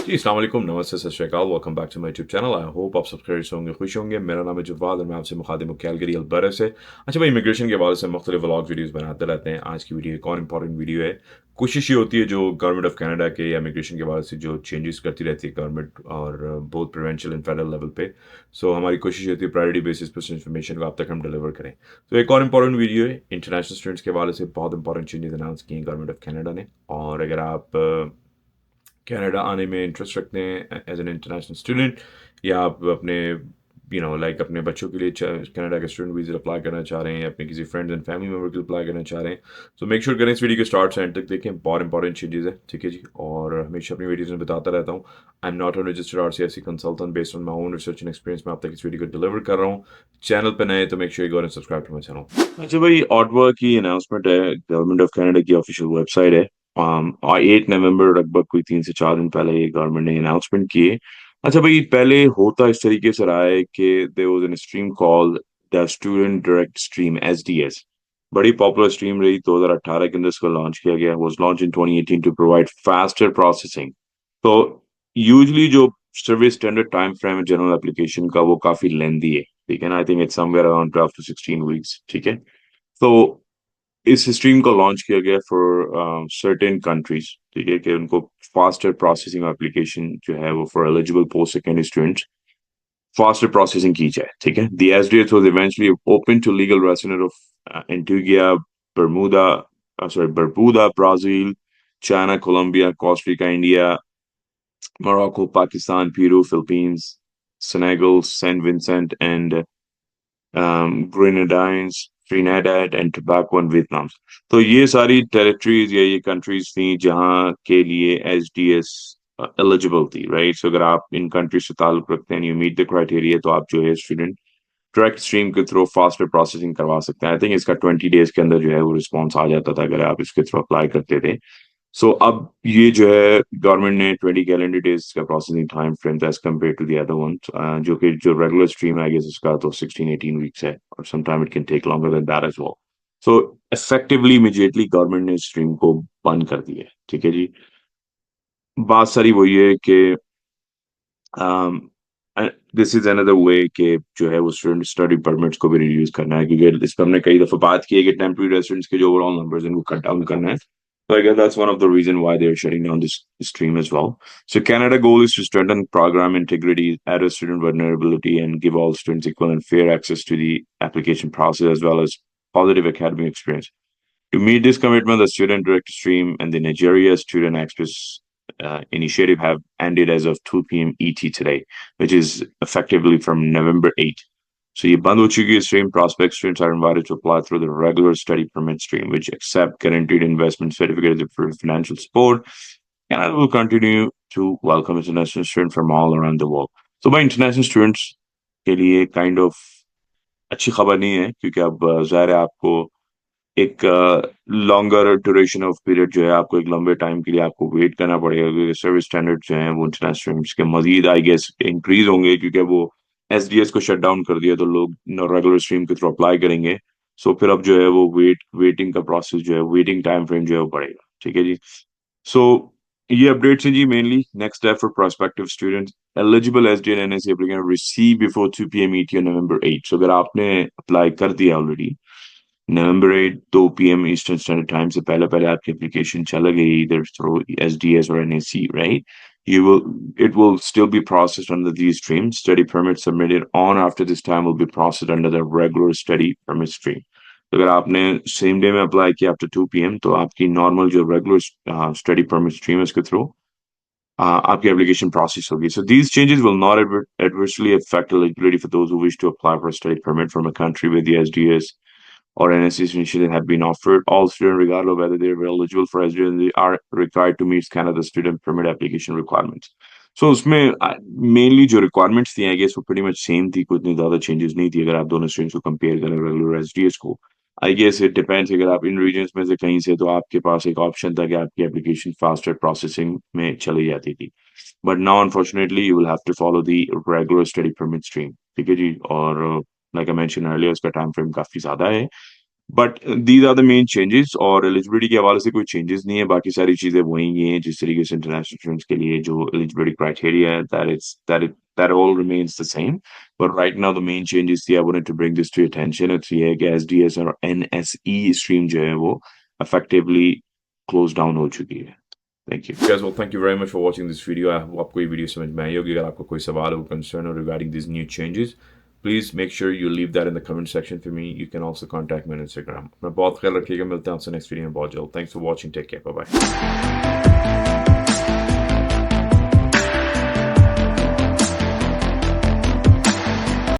जी, अस्सलाम वालेकुम, नमस्ते, सत श्री अकाल, welcome back to my YouTube channel. I hope आप सब खैरियत से होंगे, खुश होंगे। मेरा नाम है जवाद और मैं आपसे मुखातिब हूँ कैलगरी अल्बर्टा से। अच्छा भाई, इमिग्रेशन के हवाले से मुख्तलिफ व्लॉग वीडियोज़ बनाते रहते हैं। आज की वीडियो एक और इंपॉर्टेंट वीडियो है। कोशिश ये होती है जो गवर्नमेंट ऑफ कनाडा के या इमिग्रेशन के हवाले से जो चेंजेस करती रहती है गवर्नमेंट और both provincial and federal level पे। सो हमारी कोशिश ये होती है प्रायोरिटी बेसिस पर इन्फॉर्मेशन को आप तक हम डिलीवर करें। तो एक और इंपॉर्टेंट वीडियो है, इंटरनेशनल स्टूडेंट्स के हवाले से बहुत इंपॉर्टेंट चेंजेस अनाउंस किए हैं गवर्नमेंट ऑफ कनाडा ने। और अगर आप कनाडा आने में इंटरेस्ट रखते हैं एज एन इंटरनेशनल स्टूडेंट, या आप अपने लाइक अपने बच्चों के लिए कनाडा के स्टूडेंट वीज़ा अप्लाई करना चाह रहे हैं, या अपने किसी फ्रेंड्स एंड फैमिली मेम्बर के लिए अप्लाई करना चाह रहे हैं, तो मेक श्योर करें इस वीडियो के स्टार्ट से एंड तक देखें। बहुत इंपॉर्टेंट चेंजेस है, ठीक है जी। और हमेशा अपनी वीडियोज़ में बताता रहता हूँ, I am not a registered RCSC consultant, based on my own research and experience मैं आप तक इस वीडियो को डिलीवर कर रहा हूँ। चैनल पर नए तो make sure you go and subscribe to my channel. अच्छा भाई, ऑटवा की अनाउंसमेंट है, गवर्नमेंट ऑफ कनाडा की ऑफिशियल वेबसाइट है। 8 नवंबर लगभग कोई 3 से 4 दिन पहले ये गवर्नमेंट ने अनाउंसमेंट किए। अच्छा भाई, पहले होता इस तरीके से रहा है कि there was an stream called the student direct stream SDS। बड़ी पॉपुलर स्ट्रीम रही, 2018 के अंदर इसको लॉन्च किया गया, was launch in 2018 to provide faster processing. तो यूजली जो सर्विस स्टैंडर्ड टाइम फ्रेम है जनरल एप्लीकेशन का वो काफी लेंदी है, ठीक है ना। I think it's somewhere around 12 to 16 weeks, ठीक है। तो इस स्ट्रीम को लॉन्च किया गया फॉर सर्टेन कंट्रीज, ठीक है, कि उनको फास्टर प्रोसेसिंग एप्लीकेशन जो है वो for eligible post secondary students faster processing की जाए, ठीक है। The SDS was eventually open to legal resident of Antigua, Bermuda, Barbuda, Brazil, China, Colombia, Costa, India, Morocco, Pakistan, Peru, Philippines, Senegal, Saint Vincent and Grenadines, Trinidad and Tobago and Vietnam. तो ये सारी territories या ये countries थी जहां के लिए SDS eligible थी, राइट। सो अगर आप इन कंट्रीज से ताल्लुक रखते हैं, यू मीट द क्राइटेरिया, तो आप जो है स्टूडेंट डायरेक्ट स्ट्रीम के थ्रू फास्टर प्रोसेसिंग करवा सकते हैं। आई थिंक इसका 20 डेज के अंदर जो है वो रिस्पॉन्स आ जाता था अगर आप इसके थ्रू अप्लाई करते थे। सो अब ये जो है गवर्नमेंट ने 20 कैलेंडर डेज का processing time frame as compare to the other one, जो कि जो रेगुलर स्ट्रीम है, इसका तो 16-18 वीक्स है, और sometime it can take longer than that as well. So effectively immediately government ने स्ट्रीम को बंद कर दिया है, ठीक है जी। बात सारी वही है कि दिस इज अनदर वे कि जो है वो स्टूडेंट स्टडी परमिट्स को भी रिड्यूस करना है, क्योंकि इस पर हमने कई दफा बात की है कि टेम्परेरी रेजिडेंट्स के जो ओवरऑल नंबर्स हैं उनको कट डाउन करना है। So I guess that's one of the reason why they're shutting down this stream as well. So Canada goal is to strengthen program integrity, address student vulnerability, and give all students equal and fair access to the application process as well as positive academic experience. To meet this commitment, the Student Direct Stream and the Nigeria Student Access initiative have ended as of 2 p.m. ET today, which is effectively from November 8th. So ये बंद हो चुकी है stream. Prospect students are invited to apply through the regular study permit stream, which accept guaranteed investment certificates for financial support, and I will continue to welcome international students from all around the world. So by international students के लिए kind of अच्छी खबर नहीं है, क्योंकि अब ज़ाहिर है आपको एक लॉन्गर ड्यूरेशन ऑफ पीरियड जो है, आपको एक लंबे टाइम के लिए आपको वेट करना पड़ेगा, क्योंकि सर्विस स्टैंडर्ड जो है वो इंटरनेशनल स्टूडेंट्स के मजीद आई गेस इंक्रीज होंगे, क्योंकि वो SDS को शट डाउन कर दिया तो लोग रेगुलर स्ट्रीम के थ्रू अप्लाई करेंगे। सो फिर अब जो है वो वेटिंग का प्रोसेस जो है, वेटिंग टाइम फ्रेम जो है वो बढ़ेगा, ठीक है जी। सो ये अपडेट्स हैं जी, mainly next step for prospective students eligible SDA and NSC applicant receive before 2 p.m. ET on November 8th। सो अगर आपने अप्लाई कर दिया already November 8, 2 p.m. Eastern Standard Time से पहले पहले आपकी एप्लीकेशन चला गई either through SDS or NAC, right? It will still be processed under these streams. Study permit submitted on after this time will be processed under the regular study permit stream. तो अगर आपने same day में apply किया after 2 p.m. तो आपकी normal जो regular study permit stream है उसके थ्रू आपकी एप्लीकेशन प्रोसेस होगी. So these changes will not adversely affect eligibility for those who wish to apply for a study permit from a country with the SDS or NSC initiative have been offered. All students, regardless of whether they are eligible for SDN, are required to meet Canada student permit application requirements. So उसमें mainly जो requirements थी, I guess वो pretty much same थी, कुछ नहीं ज्यादा changes नहीं थी अगर आप दोनों स्टूडेंट्स को कंपेयर करें रेगुलर SDS को. आई गेस इट डिपेंड्स, अगर आप इन रीजन्स में से कहीं से, तो आपके पास एक ऑप्शन था कि आपकी एप्लीकेशन फास्टर प्रोसेसिंग में चली जाती थी. But now unfortunately you will have to follow the regular study permit stream, ठीक है जी. और लाइक आई मेंशन अर्लियर, उसका टाइम फ्रेम काफी ज्यादा है. But these are the main changes और एलिजिबिलिटी के हवाले से कोई चेंजेस नहीं है बाकी सारी चीजें वही हैं जिस तरीके से इंटरनेशनल स्टूडेंट्स के लिए जो एलिजिबिलिटी क्राइटेरिया है that all remains the same but right now the main changes I wanted to bring this to your attention it's ये है कि SDS और NSE stream जो है वो effectively closed down हो चुकी है Thank you. Guys, well, thank you very much for watching this video. I hope आपको ये वीडियो समझ में आई होगी अगर आपको कोई सवाल हो concern हो regarding these new changes please make sure you leave that in the comment section for me. You can also contact me on Instagram. अपना बहुत ख्याल रखिएगा मिलते हैं आपसे नेक्स्ट वीडियो में बहुत जल्द Thanks for watching. Take care. Bye bye.